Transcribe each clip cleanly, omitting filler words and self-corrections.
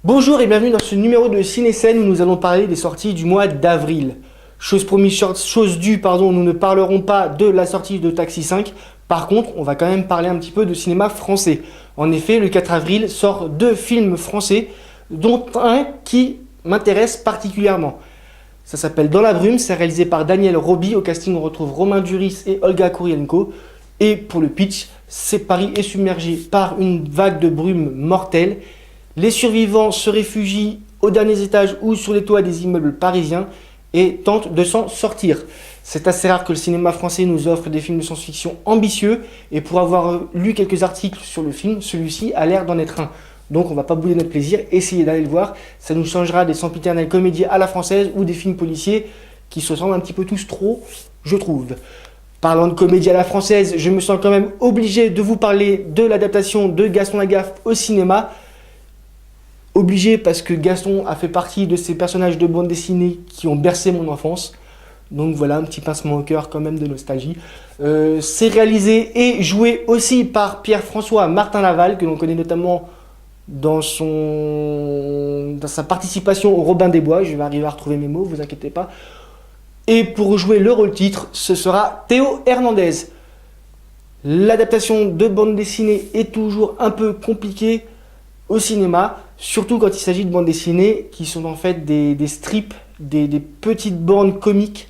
Bonjour et bienvenue dans ce numéro de Ciné-Scène où nous allons parler des sorties du mois d'avril. Chose promise, chose due, nous ne parlerons pas de la sortie de Taxi 5. Par contre, on va quand même parler un petit peu de cinéma français. En effet, le 4 avril sort 2 films français, dont un qui m'intéresse particulièrement. Ça s'appelle Dans la brume, c'est réalisé par Daniel Roby. Au casting, on retrouve Romain Duris et Olga Kurylenko. Et pour le pitch, Paris est submergé par une vague de brume mortelle. Les survivants se réfugient aux derniers étages ou sur les toits des immeubles parisiens et tentent de s'en sortir. C'est assez rare que le cinéma français nous offre des films de science-fiction ambitieux, et pour avoir lu quelques articles sur le film, celui-ci a l'air d'en être un. Donc on va pas bouder notre plaisir, essayez d'aller le voir, ça nous changera des sempiternelles comédies à la française ou des films policiers qui se ressemblent un petit peu tous trop, je trouve. Parlant de comédie à la française, je me sens quand même obligé de vous parler de l'adaptation de Gaston Lagaffe au cinéma. Obligé parce que Gaston a fait partie de ces personnages de bande dessinée qui ont bercé mon enfance. Donc voilà, un petit pincement au cœur quand même de nostalgie. C'est réalisé et joué aussi par Pierre-François Martin Laval, que l'on connaît notamment dans sa participation au Robin des Bois. Je vais arriver à retrouver mes mots, vous inquiétez pas. Et pour jouer le rôle titre, ce sera Théo Hernandez. L'adaptation de bande dessinée est toujours un peu compliquée au cinéma, surtout quand il s'agit de bandes dessinées qui sont en fait des strips, des petites bandes comiques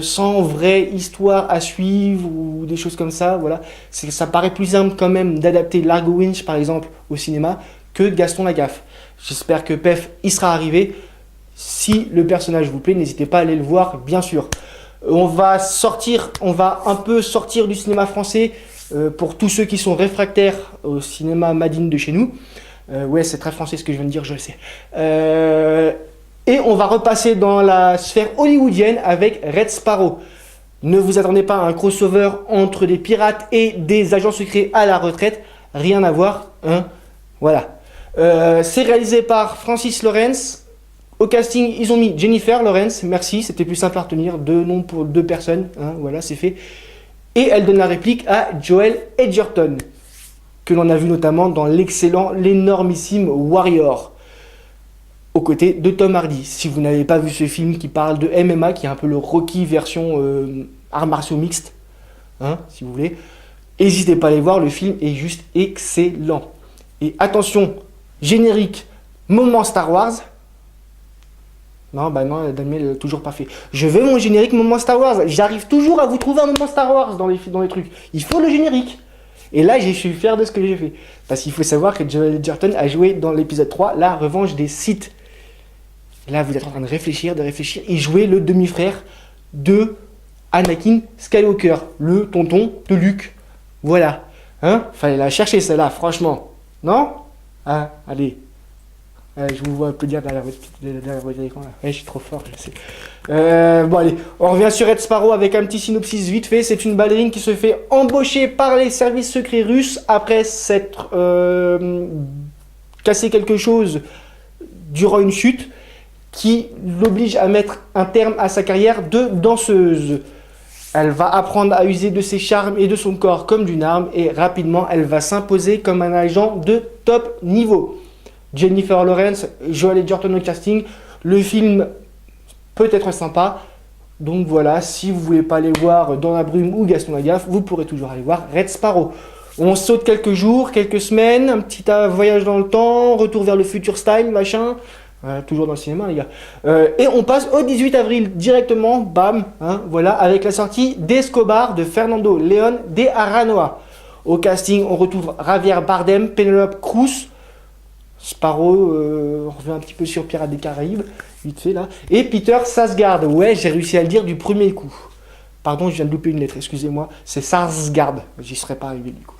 sans vraie histoire à suivre ou des choses comme ça. Voilà. Ça paraît plus simple quand même d'adapter Largo Winch par exemple au cinéma que Gaston Lagaffe. J'espère que PEF y sera arrivé. Si le personnage vous plaît, n'hésitez pas à aller le voir, bien sûr. On va un peu sortir du cinéma français pour tous ceux qui sont réfractaires au cinéma Madine de chez nous. Ouais, c'est très français ce que je viens de dire, je le sais. Et on va repasser dans la sphère hollywoodienne avec Red Sparrow. Ne vous attendez pas à un crossover entre des pirates et des agents secrets à la retraite. Rien à voir, hein. Voilà. C'est réalisé par Francis Lawrence. Au casting, ils ont mis Jennifer Lawrence. Merci, c'était plus simple à retenir. 2 noms pour 2 personnes. Hein, voilà, c'est fait. Et elle donne la réplique à Joel Edgerton, que l'on a vu notamment dans l'énormissime Warrior, aux côtés de Tom Hardy. Si vous n'avez pas vu ce film qui parle de MMA, qui est un peu le Rocky version arts martiaux mixtes, hein, si vous voulez, n'hésitez pas à aller voir, le film est juste excellent. Et attention, générique, moment Star Wars. Non, bah non, Daniel, toujours pas fait. Je veux mon générique moment Star Wars. J'arrive toujours à vous trouver un moment Star Wars dans les trucs. Il faut le générique. Et là, je suis fier de ce que j'ai fait. Parce qu'il faut savoir que Joel Edgerton a joué dans l'épisode 3, La Revanche des Sith. Là, vous êtes en train de réfléchir. Il jouait le demi-frère de Anakin Skywalker, le tonton de Luke. Voilà. Hein? Fallait la chercher, celle-là, franchement. Non? Ah, allez. Je vous vois applaudir derrière votre écran là. Ouais, je suis trop fort, je sais. Bon allez, on revient sur Red Sparrow avec un petit synopsis vite fait. C'est une ballerine qui se fait embaucher par les services secrets russes après s'être cassé quelque chose durant une chute qui l'oblige à mettre un terme à sa carrière de danseuse. Elle va apprendre à user de ses charmes et de son corps comme d'une arme, et rapidement elle va s'imposer comme un agent de top niveau. Jennifer Lawrence, Joel Edgerton au casting. Le film peut être sympa. Donc voilà, si vous voulez pas aller voir Dans la brume ou Gaston Lagaffe, vous pourrez toujours aller voir Red Sparrow. On saute quelques jours, quelques semaines, un petit voyage dans le temps, retour vers le futur style, machin. Toujours dans le cinéma, les gars. Et on passe au 18 avril directement, bam, hein, voilà, avec la sortie d'Escobar de Fernando León de Aranoa. Au casting, on retrouve Javier Bardem, Penelope Cruz, Sparrow, on revient un petit peu sur Pirates des Caraïbes, vite fait là. Et Peter Sarsgaard, ouais, j'ai réussi à le dire du premier coup. Pardon, je viens de louper une lettre, excusez-moi. C'est Sarsgaard, j'y serais pas arrivé du coup.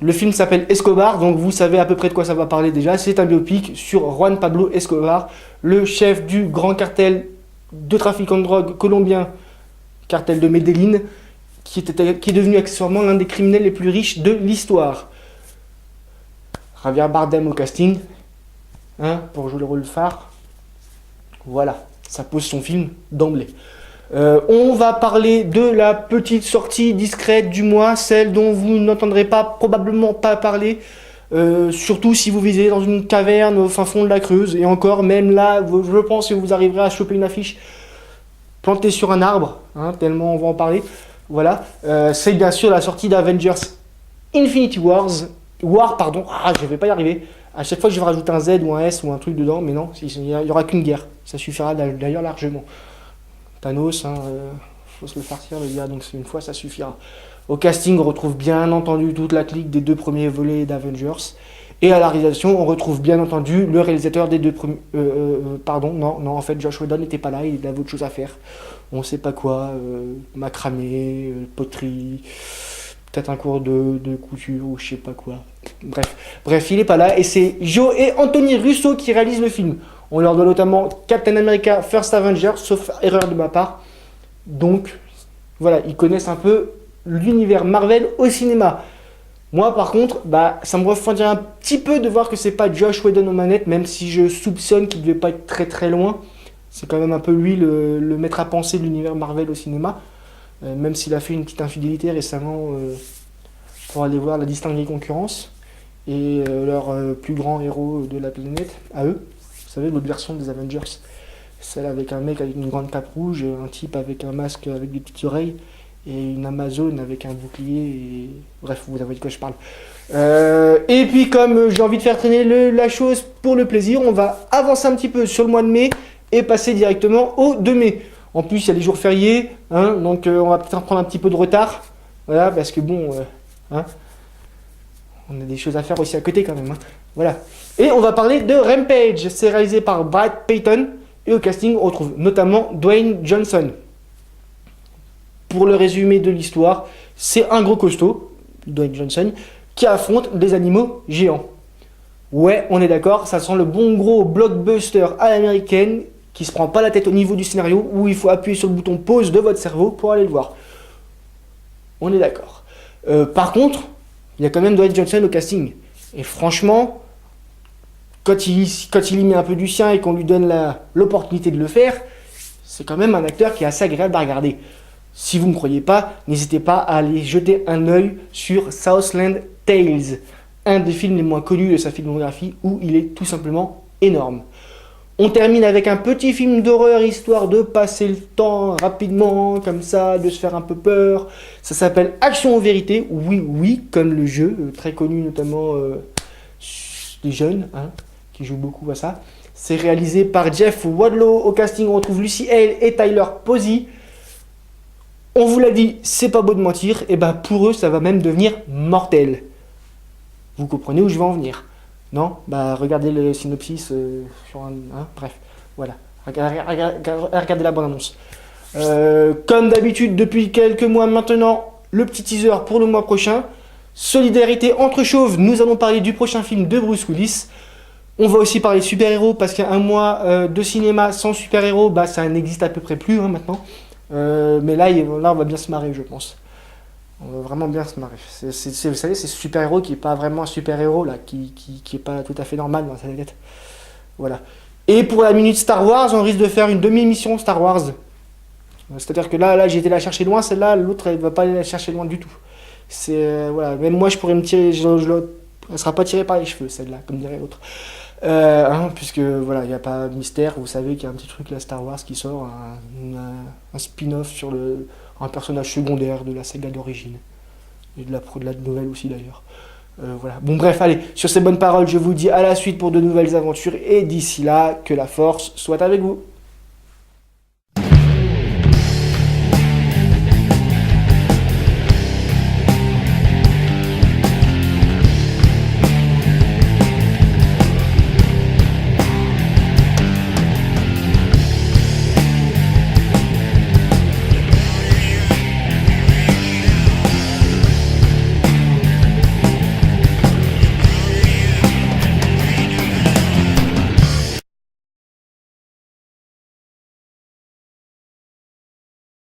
Le film s'appelle Escobar, donc vous savez à peu près de quoi ça va parler déjà. C'est un biopic sur Juan Pablo Escobar, le chef du grand cartel de trafiquants de drogue colombien, cartel de Medellín, qui est devenu accessoirement l'un des criminels les plus riches de l'histoire. Javier Bardem au casting, hein, pour jouer le rôle phare. Voilà, ça pose son film d'emblée. On va parler de la petite sortie discrète du mois, celle dont vous n'entendrez probablement pas parler, surtout si vous visez dans une caverne au fin fond de la Creuse. Et encore, même là, je pense que vous arriverez à choper une affiche plantée sur un arbre, hein, tellement on va en parler. Voilà, c'est bien sûr la sortie d'Avengers Infinity War, pardon, je vais pas y arriver. À chaque fois, je vais rajouter un Z ou un S ou un truc dedans, mais non, il n'y aura qu'une guerre. Ça suffira d'ailleurs largement. Thanos, faut se le farcir le gars, donc c'est une fois ça suffira. Au casting, on retrouve bien entendu toute la clique des deux premiers volets d'Avengers. Et à la réalisation, on retrouve bien entendu le réalisateur des deux premiers... non, en fait, Josh Whedon n'était pas là, il avait autre chose à faire. On sait pas quoi, macramé, poterie, peut-être un cours de couture ou je sais pas quoi. Bref, il est pas là et c'est Joe et Anthony Russo qui réalisent le film. On leur doit notamment Captain America First Avenger, sauf erreur de ma part. Donc, voilà, ils connaissent un peu l'univers Marvel au cinéma. Moi, par contre, ça me refroidit un petit peu de voir que c'est pas Josh Whedon aux manettes, même si je soupçonne qu'il devait pas être très très loin. C'est quand même un peu lui le maître à penser de l'univers Marvel au cinéma. Même s'il a fait une petite infidélité récemment pour aller voir La Distinguée Concurrence et leur plus grand héros de la planète, à eux. Vous savez, l'autre version des Avengers, celle avec un mec avec une grande cape rouge, un type avec un masque avec des petites oreilles, et une Amazone avec un bouclier, et... bref, vous savez de quoi je parle. Et puis comme j'ai envie de faire traîner la chose pour le plaisir, on va avancer un petit peu sur le mois de mai, et passer directement au 2 mai. En plus, il y a les jours fériés, hein, donc on va peut-être prendre un petit peu de retard, voilà, parce que bon... hein, on a des choses à faire aussi à côté quand même. Hein. Voilà. Et on va parler de Rampage. C'est réalisé par Brad Payton. Et au casting, on retrouve notamment Dwayne Johnson. Pour le résumé de l'histoire, c'est un gros costaud, Dwayne Johnson, qui affronte des animaux géants. Ouais, on est d'accord, ça sent le bon gros blockbuster à l'américaine qui se prend pas la tête au niveau du scénario où il faut appuyer sur le bouton pause de votre cerveau pour aller le voir. On est d'accord. Par contre, il y a quand même Dwayne Johnson au casting. Et franchement, quand il y met un peu du sien et qu'on lui donne l'opportunité de le faire, c'est quand même un acteur qui est assez agréable à regarder. Si vous ne me croyez pas, n'hésitez pas à aller jeter un œil sur Southland Tales, un des films les moins connus de sa filmographie où il est tout simplement énorme. On termine avec un petit film d'horreur, histoire de passer le temps rapidement, comme ça, de se faire un peu peur. Ça s'appelle Action en vérité, oui, comme le jeu, très connu notamment des jeunes, hein, qui jouent beaucoup à ça. C'est réalisé par Jeff Wadlow. Au casting, on retrouve Lucy Hale et Tyler Posey. On vous l'a dit, c'est pas beau de mentir, et pour eux, ça va même devenir mortel. Vous comprenez où je vais en venir? Non? Regardez le synopsis sur un... Hein, bref, voilà. Regardez la bande-annonce. Comme d'habitude, depuis quelques mois maintenant, le petit teaser pour le mois prochain. Solidarité entre chauves, nous allons parler du prochain film de Bruce Willis. On va aussi parler super-héros, parce qu'un mois de cinéma sans super-héros, ça n'existe à peu près plus maintenant. Mais là, on va bien se marrer, je pense. On va vraiment bien se marrer. Vous savez, c'est ce super-héros qui n'est pas vraiment un super-héros, là, qui est pas tout à fait normal dans sa tête. Voilà. Et pour la minute Star Wars, on risque de faire une demi-émission Star Wars. C'est-à-dire que là j'ai été la chercher loin, celle-là, l'autre, elle ne va pas aller la chercher loin du tout. Voilà. Même moi, je pourrais me tirer... elle ne sera pas tirée par les cheveux, celle-là, comme dirait l'autre. Puisque, voilà, il n'y a pas de mystère. Vous savez qu'il y a un petit truc, là, Star Wars, qui sort, un spin-off sur un personnage secondaire de la saga d'origine. Et de la nouvelle aussi, d'ailleurs. Voilà. Bon, bref, allez, sur ces bonnes paroles, je vous dis à la suite pour de nouvelles aventures. Et d'ici là, que la force soit avec vous.